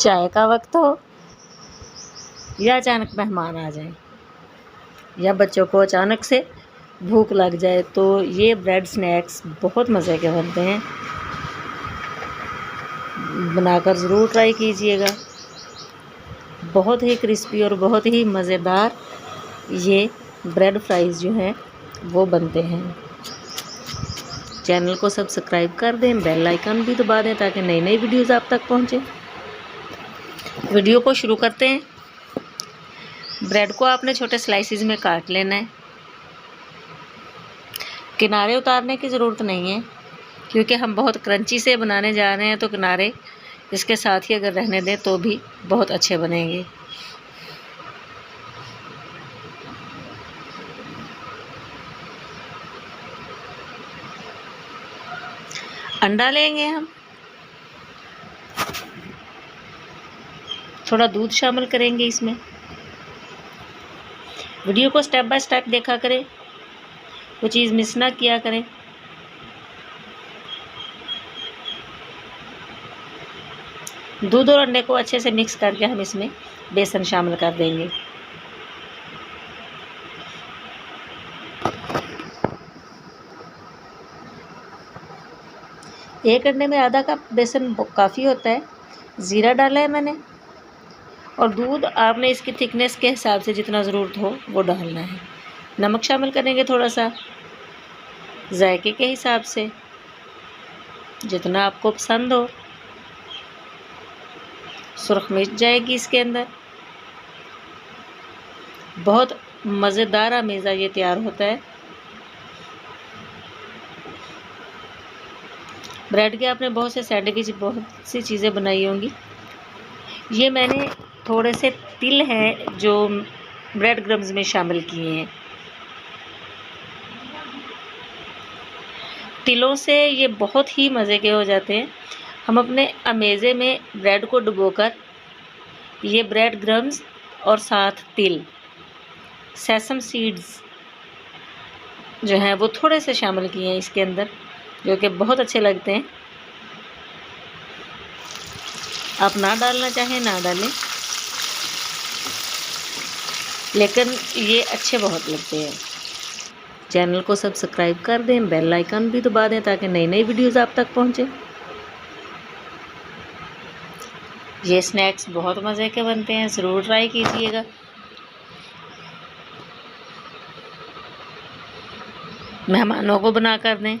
चाय का वक्त हो या अचानक मेहमान आ जाए या बच्चों को अचानक से भूख लग जाए तो ये ब्रेड स्नैक्स बहुत मज़े के बनते हैं। बनाकर ज़रूर ट्राई कीजिएगा। बहुत ही क्रिस्पी और बहुत ही मज़ेदार ये ब्रेड फ्राइज़ जो हैं वो बनते हैं। चैनल को सब्सक्राइब कर दें, बेल आइकन भी दबा दें ताकि नई नई वीडियोज़ आप तक पहुँचे। वीडियो को शुरू करते हैं। ब्रेड को आपने छोटे स्लाइसिस में काट लेना है। किनारे उतारने की ज़रूरत नहीं है क्योंकि हम बहुत क्रंची से बनाने जा रहे हैं, तो किनारे इसके साथ ही अगर रहने दें तो भी बहुत अच्छे बनेंगे। अंडा लेंगे हम, थोड़ा दूध शामिल करेंगे इसमें। वीडियो को स्टेप बाय स्टेप देखा करें, वो चीज़ मिस ना किया करें। दूध और अंडे को अच्छे से मिक्स करके हम इसमें बेसन शामिल कर देंगे। एक अंडे में आधा कप बेसन काफ़ी होता है। ज़ीरा डाला है मैंने, और दूध आपने इसकी थिकनेस के हिसाब से जितना ज़रूरत हो वो डालना है। नमक शामिल करेंगे थोड़ा सा, जायके के हिसाब से जितना आपको पसंद हो। सुरख मिर्च जाएगी इसके अंदर। बहुत मज़ेदार अमेज़ा ये तैयार होता है। ब्रेड के आपने बहुत से सैंडविच, बहुत सी चीज़ें बनाई होंगी। ये मैंने थोड़े से तिल हैं जो ब्रेड क्रम्स में शामिल किए हैं। तिलों से ये बहुत ही मज़े के हो जाते हैं। हम अपने अमेज़े में ब्रेड को डुबोकर ये ब्रेड क्रम्स और साथ तिल, सेसम सीड्स जो हैं वो थोड़े से शामिल किए हैं इसके अंदर, जो कि बहुत अच्छे लगते हैं। आप ना डालना चाहें ना डालें, लेकिन ये अच्छे बहुत लगते हैं। चैनल को सब्सक्राइब कर दें, बेल आइकन भी दबा दें ताकि नई नई वीडियोज़ आप तक पहुँचे। ये स्नैक्स बहुत मज़े के बनते हैं, ज़रूर ट्राई कीजिएगा। मेहमानों को बना कर दें।